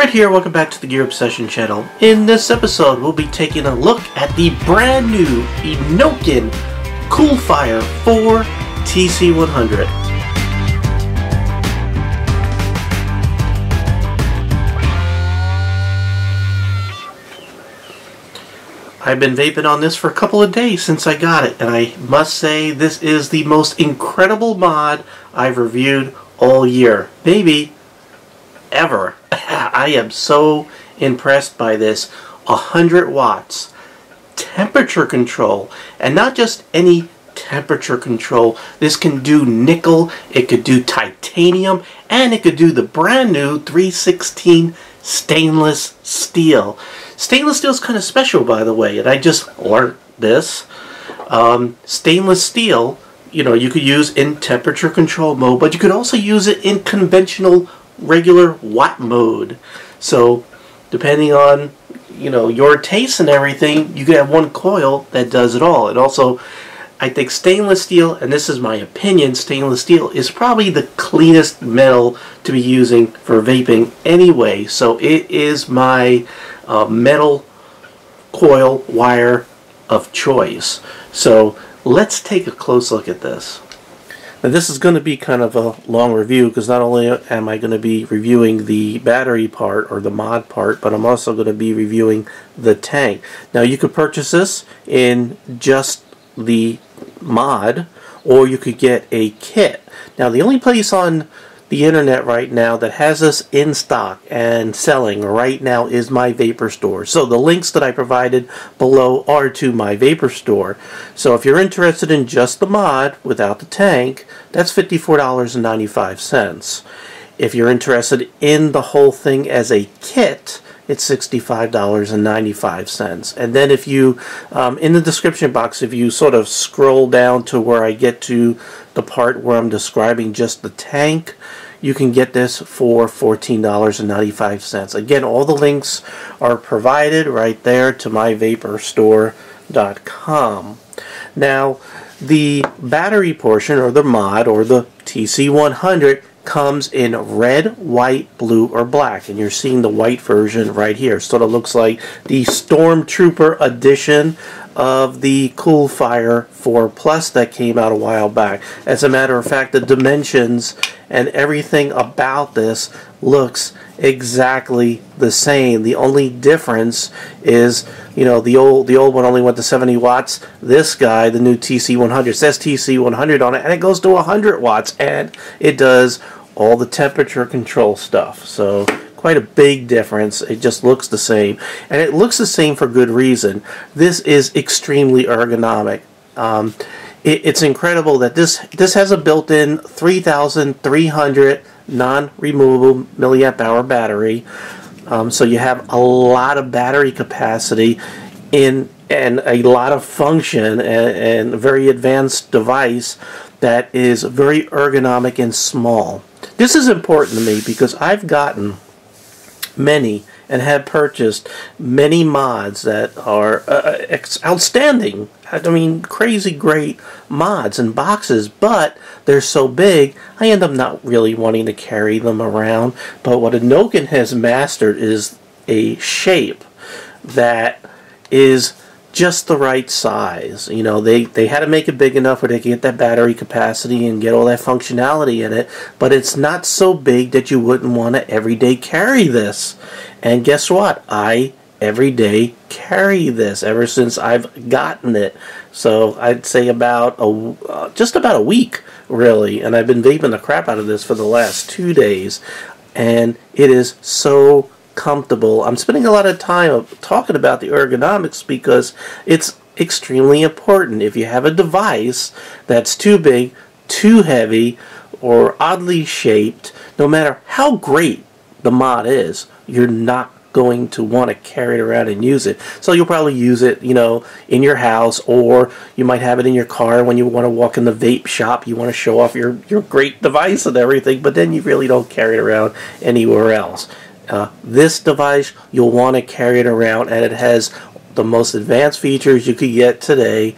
Fred here, welcome back to the Gear Obsession channel. In this episode, we'll be taking a look at the brand new Innokin Coolfire 4 TC100. I've been vaping on this for a couple of days since I got it, and I must say this is the most incredible mod I've reviewed all year. Maybe ever. I am so impressed by this. 100 watts, temperature control, and not just any temperature control. This can do nickel, it could do titanium, and it could do the brand new 316 stainless steel. Stainless steel is kind of special, by the way, and I just learned this. Stainless steel, you know, you could use in temperature control mode, but you could also use it in conventional regular watt mode. So depending on, you know, your taste and everything, you could have one coil that does it all. And also, I think stainless steel, and this is my opinion, stainless steel is probably the cleanest metal to be using for vaping anyway. So it is my metal coil wire of choice. So let's take a close look at this. Now this is going to be kind of a long review because not only am I going to be reviewing the battery part or the mod part, but I'm also going to be reviewing the tank. Now you could purchase this in just the mod, or you could get a kit. Now the only place on the internet right now that has this in stock and selling right now is My Vapor Store. So the links that I provided below are to My Vapor Store. So if you're interested in just the mod without the tank, that's $54.95. If you're interested in the whole thing as a kit, it's $65.95. And then if you, in the description box, if you sort of scroll down to where I get to the part where I'm describing just the tank, you can get this for $14.95. Again, all the links are provided right there to myvaporstore.com. Now, the battery portion, or the mod, or the TC100, comes in red, white, blue, or black. And you're seeing the white version right here. Sort of looks like the Stormtrooper edition of the Coolfire 4 Plus that came out a while back. As a matter of fact, the dimensions and everything about this looks exactly the same. The only difference is, you know, the old one only went to 70 watts. This guy, the new TC100, says TC100 on it, and it goes to 100 watts, and it does all the temperature control stuff. So quite a big difference. It just looks the same, and it looks the same for good reason. This is extremely ergonomic. It's incredible that this has a built-in 3,300 non-removable milliamp hour battery. So you have a lot of battery capacity and a lot of function, and a very advanced device that is very ergonomic and small. This is important to me because I've gotten many and have purchased many mods that are outstanding. I mean, crazy great mods and boxes, but they're so big, I end up not really wanting to carry them around. But what Innokin has mastered is a shape that is just the right size. You know, they had to make it big enough where they can get that battery capacity and get all that functionality in it, but it's not so big that you wouldn't want to everyday carry this. And guess what? I every day carry this ever since I've gotten it. So I'd say about just about a week, really, and I've been vaping the crap out of this for the last 2 days, and it is so comfortable. I'm spending a lot of time talking about the ergonomics because it's extremely important. If you have a device that's too big, too heavy, or oddly shaped, no matter how great the mod is, you're not going to want to carry it around and use it. So you'll probably use it, you know, in your house, or you might have it in your car when you want to walk in the vape shop. You want to show off your great device and everything, but then you really don't carry it around anywhere else. This device, you'll want to carry it around, and it has the most advanced features you could get today.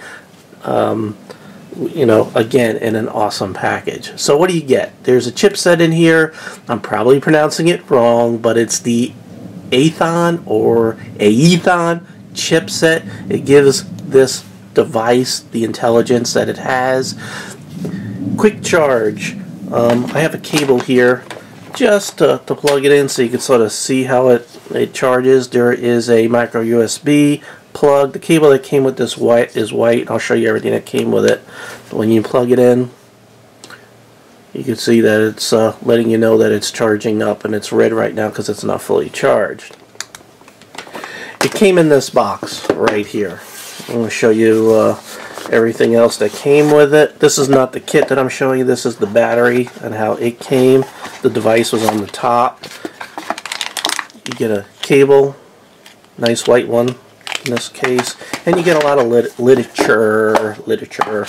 You know, again, in an awesome package. So what do you get? There's a chipset in here. I'm probably pronouncing it wrong, but it's the AETHON or AETHON chipset. It gives this device the intelligence that it has. Quick charge. I have a cable here just to plug it in so you can sort of see how it charges. There is a micro USB plug. The cable that came with this is white. I'll show you everything that came with it. When you plug it in, you can see that it's letting you know that it's charging up, and it's red right now because it's not fully charged. It came in this box right here. I'm going to show you everything else that came with it. This is not the kit that I'm showing you. This is the battery and how it came. The device was on the top. You get a cable, nice white one in this case, and you get a lot of literature,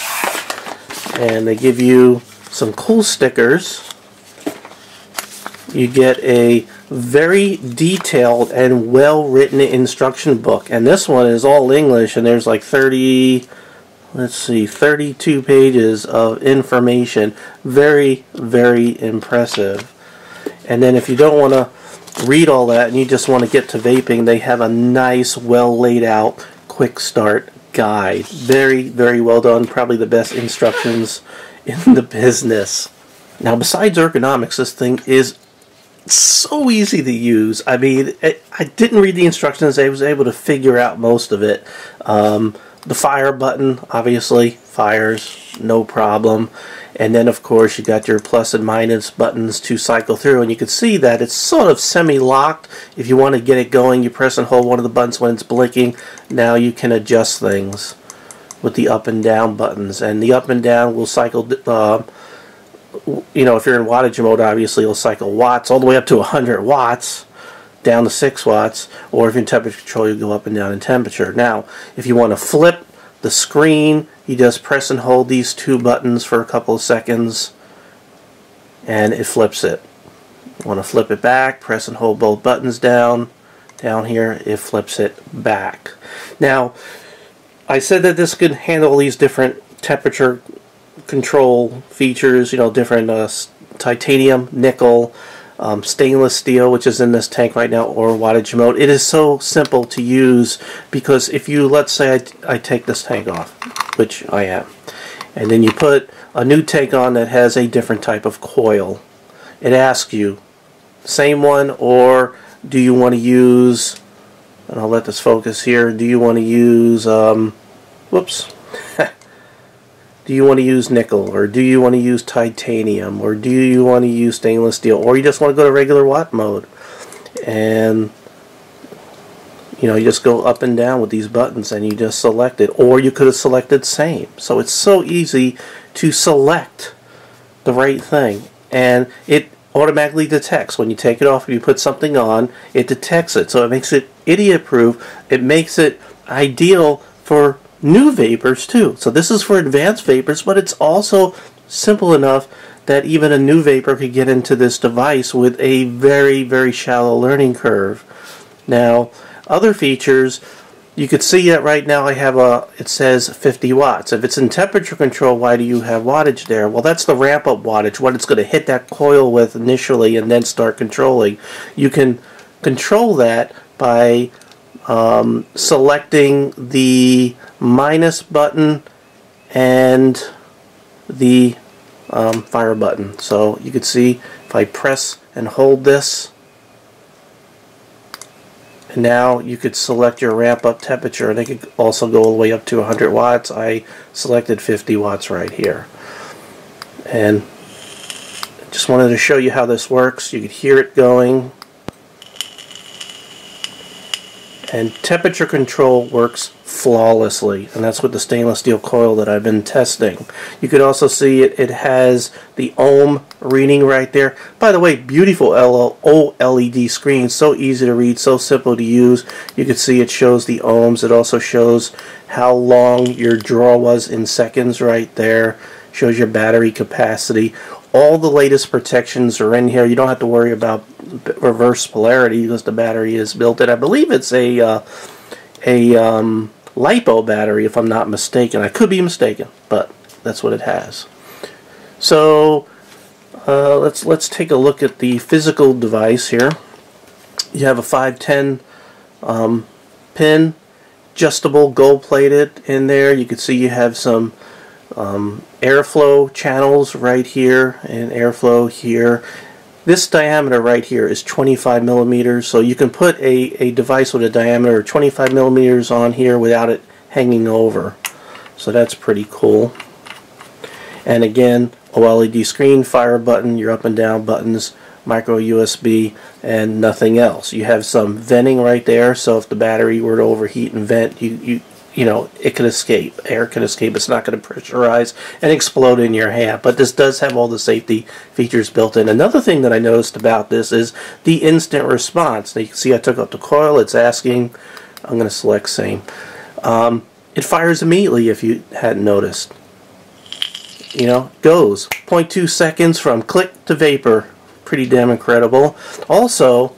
and they give you some cool stickers. You get a very detailed and well-written instruction book, and this one is all English, and there's like 32 pages of information. Very, very impressive. And then if you don't want to read all that and you just want to get to vaping, they have a nice, well laid out quick start guide. Very, very well done. Probably the best instructions in the business. Now, besides ergonomics, this thing is so easy to use. I mean, I didn't read the instructions. I was able to figure out most of it. The fire button, obviously, fires, no problem. And then, of course, you got your plus and minus buttons to cycle through. And you can see that it's sort of semi-locked. If you want to get it going, you press and hold one of the buttons when it's blinking. Now you can adjust things with the up and down buttons. And the up and down will cycle, you know, if you're in wattage mode, obviously it'll cycle watts all the way up to 100 watts, down to 6 watts, or if you're in temperature control, you go up and down in temperature. Now, if you want to flip the screen, you just press and hold these two buttons for a couple of seconds, and it flips it. You want to flip it back, press and hold both buttons down here, it flips it back. Now, I said that this could handle these different temperature control features, you know, different titanium, nickel, stainless steel, which is in this tank right now, or wattage mode. It is so simple to use because if you, let's say I take this tank off, which I am, and then you put a new tank on that has a different type of coil, it asks you, same one, or do you want to use, and I'll let this focus here, do you want to use, whoops, do you want to use nickel, or do you want to use titanium, or do you want to use stainless steel, or you just want to go to regular watt mode? And you know, you just go up and down with these buttons and you just select it, or you could have selected same. So it's so easy to select the right thing, and it automatically detects when you take it off. If you put something on, it detects it, so it makes it idiot proof. It makes it ideal for new vapors too. So this is for advanced vapors, but it's also simple enough that even a new vapor could get into this device with a very, very shallow learning curve. Now, other features, you could see that right now I have it says 50 watts. If it's in temperature control, why do you have wattage there? Well, that's the ramp up wattage, what it's going to hit that coil with initially and then start controlling. You can control that by selecting the minus button and the fire button. So you can see if I press and hold this, and now you could select your ramp up temperature, and it could also go all the way up to 100 watts. I selected 50 watts right here, and just wanted to show you how this works. You could hear it going. And temperature control works flawlessly, and that's with the stainless steel coil that I've been testing. You could also see it has the ohm reading right there. By the way, beautiful OLED screen, so easy to read, so simple to use. You can see it shows the ohms. It also shows how long your draw was in seconds right there. Shows your battery capacity. All the latest protections are in here. You don't have to worry about reverse polarity because the battery is built in. I believe it's a LiPo battery, if I'm not mistaken. I could be mistaken, but that's what it has. So let's take a look at the physical device here. You have a 510 pin, adjustable, gold plated in there. You can see you have some airflow channels right here and airflow here. This diameter right here is 25 millimeters, so you can put a device with a diameter of 25 millimeters on here without it hanging over. So that's pretty cool. And again, OLED screen, fire button, your up and down buttons, micro USB, and nothing else. You have some venting right there, so if the battery were to overheat and vent, you know, it could escape. Air can escape. It's not going to pressurize and explode in your hand. But this does have all the safety features built in. Another thing that I noticed about this is the instant response. Now you can see I took out the coil. It's asking. I'm going to select same. It fires immediately if you hadn't noticed. You know, goes 0.2 seconds from click to vapor. Pretty damn incredible. Also,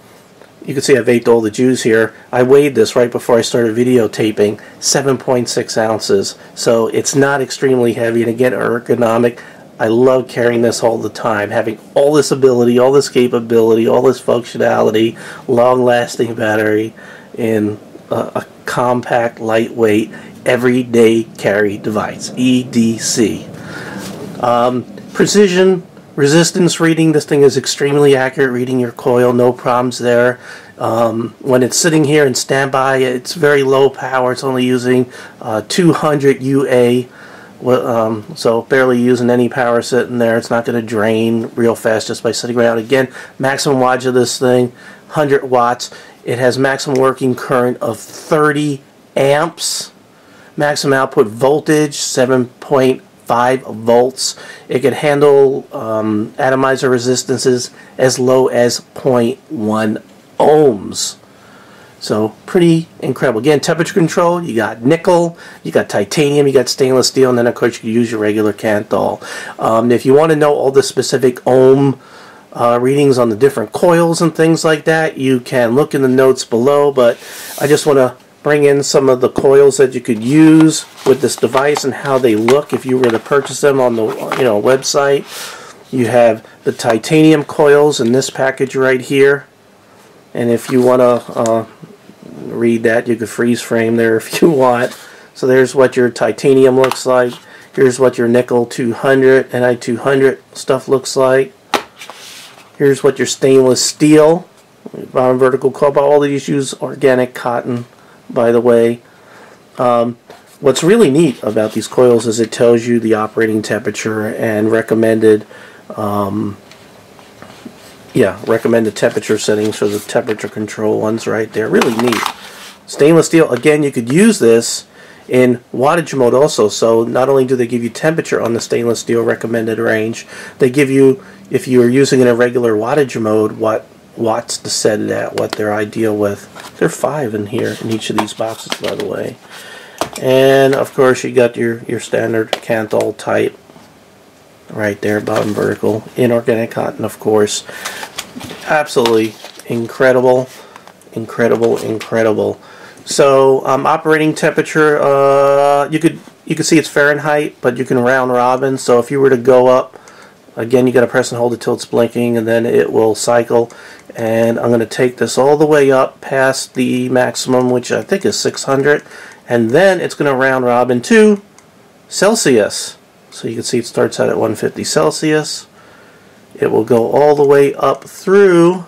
you can see I vaped all the juice here. I weighed this right before I started videotaping, 7.6 ounces. So it's not extremely heavy, and again, ergonomic. I love carrying this all the time, having all this ability, all this capability, all this functionality, long-lasting battery in a compact, lightweight, everyday carry device, EDC. Precision resistance reading, this thing is extremely accurate reading your coil, no problems there. When it's sitting here in standby, it's very low power, it's only using 200 UA, so barely using any power sitting there. It's not going to drain real fast just by sitting around. Again, maximum wattage of this thing, 100 watts. It has maximum working current of 30 amps. Maximum output voltage, 7.5 volts. It could handle atomizer resistances as low as 0.1 ohms. So pretty incredible. Again, temperature control, you got nickel, you got titanium, you got stainless steel, and then of course you can use your regular Canthal. If you want to know all the specific ohm readings on the different coils and things like that, you can look in the notes below, but I just want to bring in some of the coils that you could use with this device and how they look if you were to purchase them on the website. You have the titanium coils in this package right here, and if you want to read that, you could freeze frame there if you want. So there's what your titanium looks like. Here's what your nickel 200 Ni 200 stuff looks like. Here's what your stainless steel, bottom vertical cobalt. All these use organic cotton, by the way. What's really neat about these coils is it tells you the operating temperature and recommended recommended temperature settings for the temperature control ones right there. Really neat. Stainless steel, again, you could use this in wattage mode also. So not only do they give you temperature on the stainless steel recommended range, they give you, if you are using it in a regular wattage mode, what watts to set it at, what they're ideal with. There are 5 in here in each of these boxes, by the way. And of course you got your standard Canthal type right there, bottom vertical, inorganic cotton, of course. Absolutely incredible, incredible, incredible. So operating temperature, you could see it's Fahrenheit, but you can round robin. So if you were to go up, again, you got to press and hold it till it's blinking, and then it will cycle. And I'm going to take this all the way up past the maximum, which I think is 600, and then it's going to round robin to Celsius. So you can see it starts out at 150 Celsius. It will go all the way up through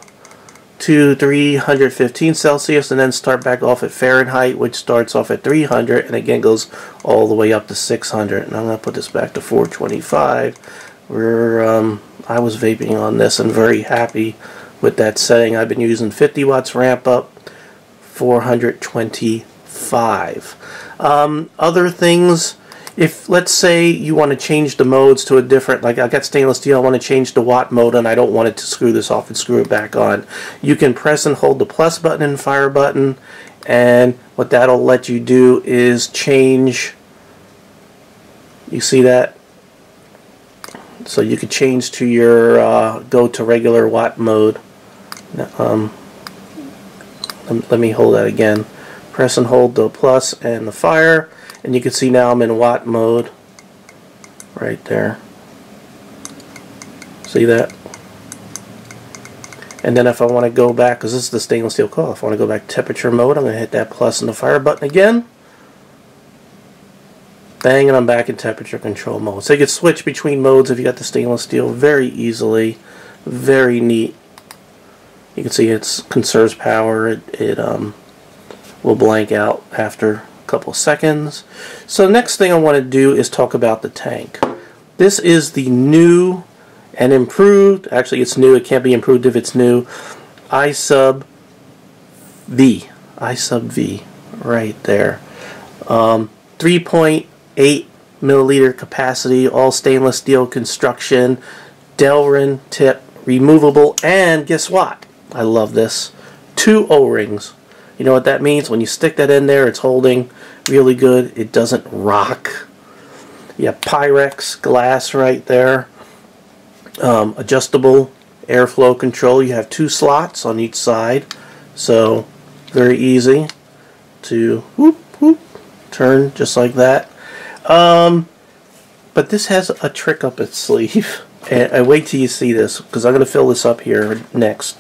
to 315 Celsius, and then start back off at Fahrenheit, which starts off at 300, and again goes all the way up to 600. And I'm going to put this back to 425. Where I was vaping on this and very happy with that setting. I've been using 50 watts ramp up, 425. Other things, if let's say you want to change the modes to a different, like I got stainless steel, I want to change the watt mode and I don't want it to screw this off and screw it back on. You can press and hold the plus button and fire button, and what that'll let you do is change, you see that? So you could change to your, go to regular watt mode. Let me hold that again. Press and hold the plus and the fire, and you can see now I'm in watt mode. Right there. See that? And then if I want to go back, because this is the stainless steel coil, if I want to go back to temperature mode, I'm going to hit that plus and the fire button again. Bang, and I'm back in temperature control mode. So you can switch between modes if you got the stainless steel very easily. Very neat. You can see it conserves power. It will blank out after a couple of seconds. So next thing I want to do is talk about the tank. This is the new and improved, actually it's new, it can't be improved if it's new, iSub-V, right there. 3.8 milliliter capacity, all stainless steel construction, Delrin tip, removable, and guess what? I love this. 2 O-rings. You know what that means? When you stick that in there, it's holding really good. It doesn't rock. You have Pyrex glass right there. Adjustable airflow control. You have 2 slots on each side, so very easy to whoop, whoop, turn just like that. But this has a trick up its sleeve. And I wait till you see this, because I'm going to fill this up here next.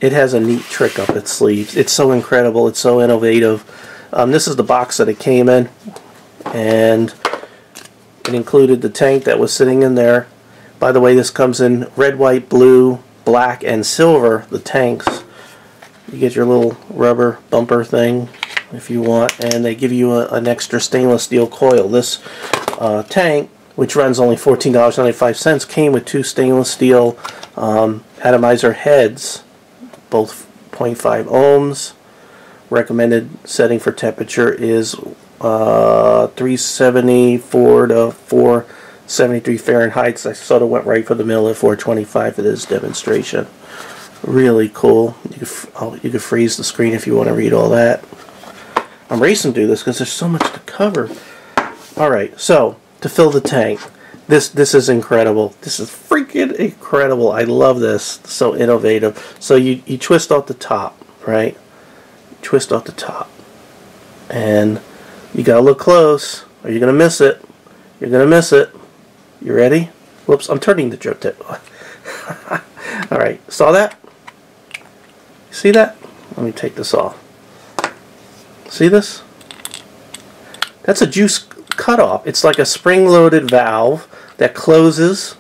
It has a neat trick up its sleeves. It's so incredible. It's so innovative. This is the box that it came in, and it included the tank that was sitting in there. By the way, this comes in red, white, blue, black, and silver, the tanks. You get your little rubber bumper thing if you want, and they give you an extra stainless steel coil. This tank, which runs only $14.95, came with 2 stainless steel atomizer heads, both 0.5 ohms. Recommended setting for temperature is 374 to 473 Fahrenheit. I sort of went right for the middle at 425 for this demonstration. Really cool. You can freeze the screen if you want to read all that. I'm racing through this because there's so much to cover. Alright, so to fill the tank, this is incredible. This is freaking incredible. I love this. So innovative. So you twist off the top, right? Twist off the top, and you gotta look close or you're gonna miss it. You're gonna miss it. You ready? Whoops, I'm turning the drip tip. Alright, saw that? See that? Let me take this off. See this? That's a juice cutoff. It's like a spring-loaded valve that closes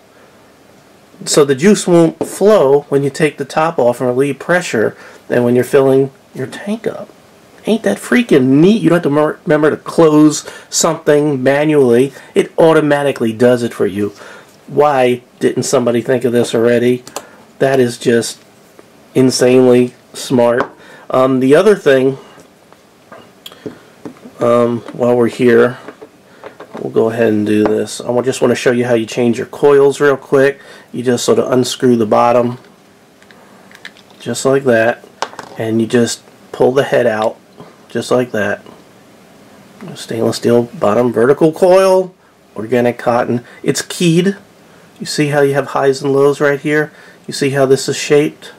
so the juice won't flow when you take the top off and relieve pressure and when you're filling your tank up. Ain't that freaking neat? You don't have to remember to close something manually. It automatically does it for you. Why didn't somebody think of this already? That is just insanely smart. The other thing, while we're here, we'll go ahead and do this. I just want to show you how you change your coils real quick. You just sort of unscrew the bottom, just like that, and you just pull the head out, just like that. Stainless steel bottom vertical coil, organic cotton. It's keyed. You see how you have highs and lows right here? You see how this is shaped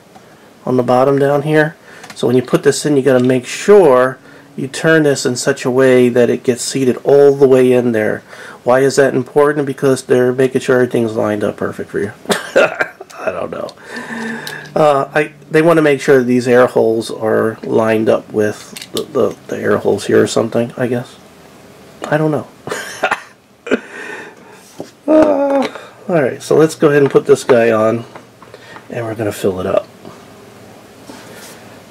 on the bottom down here? So when you put this in, you got to make sure you turn this in such a way that it gets seated all the way in there. Why is that important? Because they're making sure everything's lined up perfect for you. I don't know. They want to make sure that these air holes are lined up with the air holes here or something, I guess. I don't know. Alright, so let's go ahead and put this guy on, and we're going to fill it up.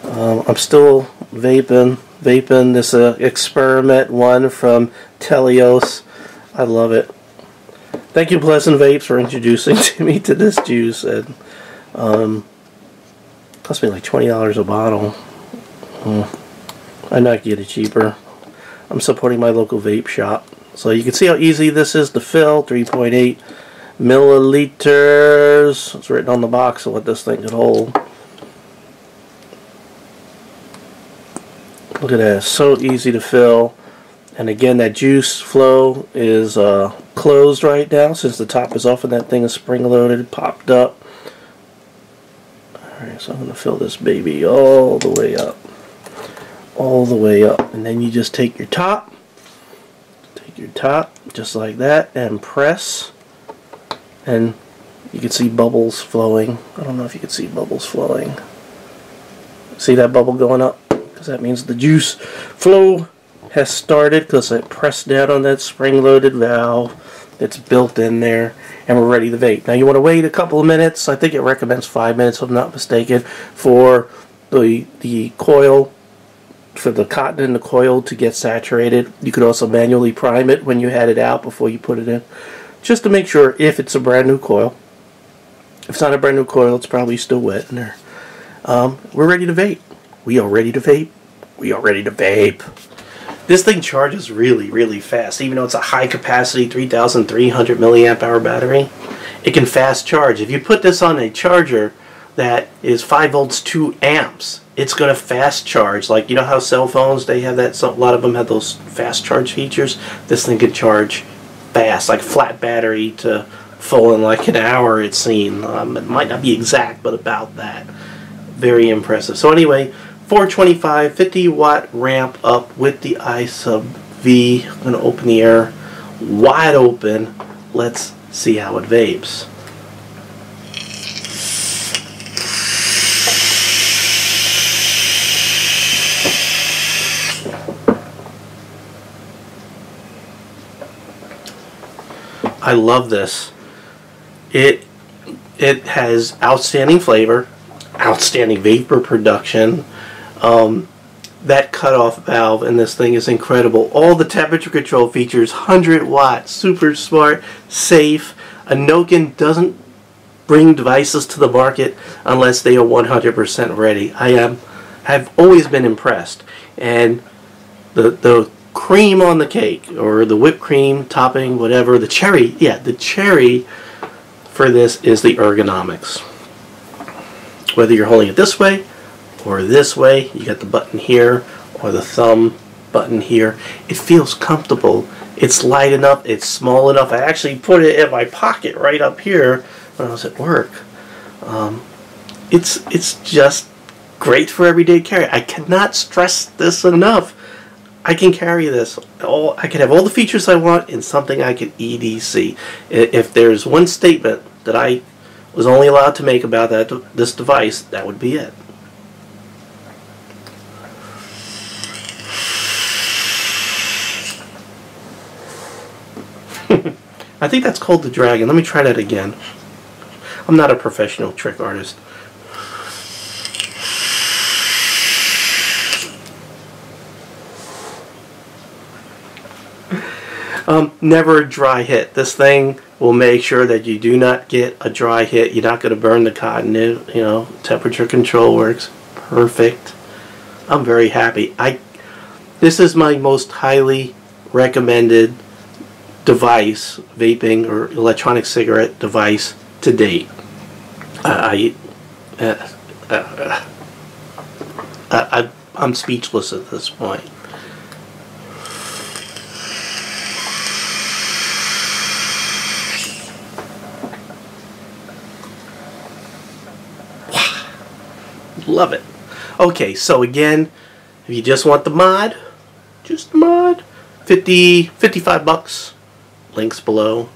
I'm still vaping this experiment one from Telios. I love it. Thank you, Pleasant Vapes, for introducing me to this juice. And cost me like $20 a bottle. I not get it cheaper. I'm supporting my local vape shop. So you can see how easy this is to fill. 3.8 milliliters. It's written on the box of what this thing could hold. Look at that, it's so easy to fill. And again, that juice flow is closed right now since the top is off and that thing is spring loaded, popped up. Alright, so I'm going to fill this baby all the way up. All the way up. And then you just take your top, just like that, and press. And you can see bubbles flowing. I don't know if you can see bubbles flowing. See that bubble going up? Because that means the juice flow has started because I pressed down on that spring-loaded valve. It's built in there, and we're ready to vape. Now you want to wait a couple of minutes. I think it recommends 5 minutes, if I'm not mistaken, for the coil, for the cotton in the coil to get saturated. You could also manually prime it when you had it out before you put it in, just to make sure if it's a brand new coil. If it's not a brand new coil, it's probably still wet in there. We're ready to vape. We are ready to vape. We are ready to vape. This thing charges really, really fast. Even though it's a high capacity 3,300 milliamp hour battery, it can fast charge. If you put this on a charger that is 5 volts 2 amps, it's going to fast charge. Like, you know how cell phones, they have that, a lot of them have those fast charge features. This thing can charge fast, like flat battery to full in like an hour, it's seen. It might not be exact, but about that. Very impressive. So anyway, 425, 50 watt ramp up with the I sub V. I'm going to open the air wide open. Let's see how it vapes. I love this. It has outstanding flavor, outstanding vapor production. That cutoff valve in this thing is incredible. All the temperature control features, 100 watts, super smart, safe. Innokin doesn't bring devices to the market unless they are 100% ready. have always been impressed. And the cream on the cake, or the whipped cream topping, whatever, the cherry, yeah, the cherry for this is the ergonomics. Whether you're holding it this way or this way, you got the button here or the thumb button here. It feels comfortable. It's light enough. It's small enough. I actually put it in my pocket right up here when I was at work. It's just great for everyday carry. I cannot stress this enough. I can carry this. I can have all the features I want in something I can EDC. If there's one statement that I was only allowed to make about this device, that would be it. I think that's called the Dragon. Let me try that again. I'm not a professional trick artist. Never a dry hit. This thing will make sure that you do not get a dry hit. You're not going to burn the cotton. You know, temperature control works perfect. I'm very happy. This is my most highly recommended device, vaping or electronic cigarette device to date. I'm speechless at this point. Love it. Okay, so again, if you just want the mod, just the mod, 55 bucks. Links below.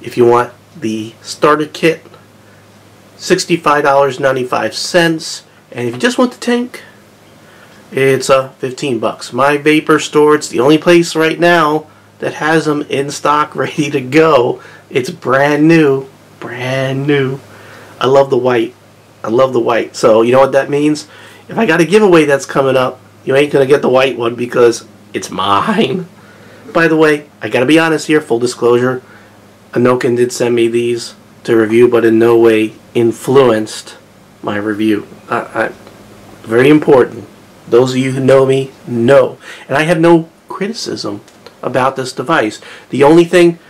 If you want the starter kit, $65.95. And if you just want the tank, it's 15 bucks. My Vapor Store, it's the only place right now that has them in stock ready to go. It's brand new. Brand new. I love the white. I love the white. So you know what that means? If I got a giveaway that's coming up, you ain't going to get the white one because it's mine. By the way, I got to be honest here, full disclosure, Innokin did send me these to review, but in no way influenced my review. Very important. Those of you who know me know. And I have no criticism about this device. The only thing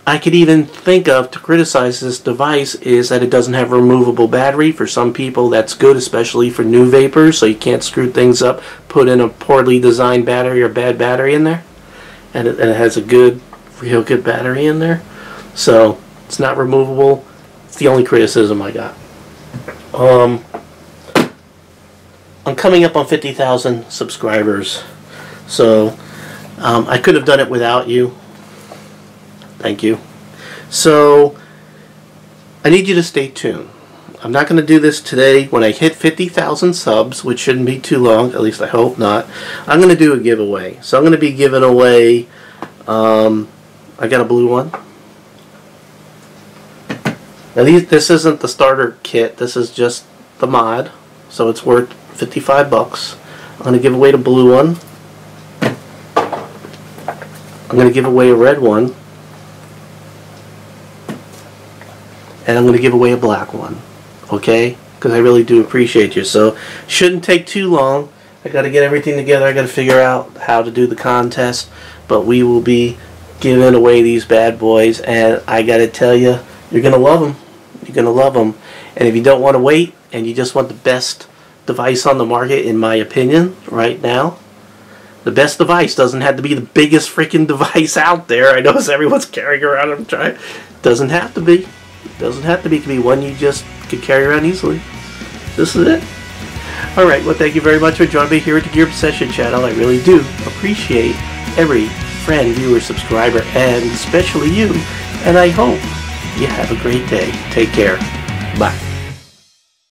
I could even think of to criticize this device is that it doesn't have a removable battery. For some people that's good, especially for new vapors, so you can't screw things up, put in a poorly designed battery or bad battery in there. And it has a good, real good battery in there. So it's not removable. It's the only criticism I got. I'm coming up on 50,000 subscribers. So I could have done it without you. Thank you. So I need you to stay tuned. I'm not going to do this today. When I hit 50,000 subs, which shouldn't be too long, at least I hope not, I'm going to do a giveaway. So I'm going to be giving away, I got a blue one. Now this isn't the starter kit, this is just the mod, so it's worth 55 bucks. I'm going to give away the blue one. I'm going to give away a red one. And I'm going to give away a black one. Okay? Because I really do appreciate you. So, shouldn't take too long. I got to get everything together. I got to figure out how to do the contest. But we will be giving away these bad boys. And I got to tell you, you're going to love them. You're going to love them. And if you don't want to wait and you just want the best device on the market, in my opinion, right now, the best device doesn't have to be the biggest freaking device out there. I know everyone's carrying around them. Doesn't have to be. Doesn't have to be. It can be one you just could carry around easily. This is it. Alright, well, thank you very much for joining me here at the Gear Obsession channel. I really do appreciate every friend, viewer, subscriber, and especially you. And I hope you have a great day. Take care. Bye.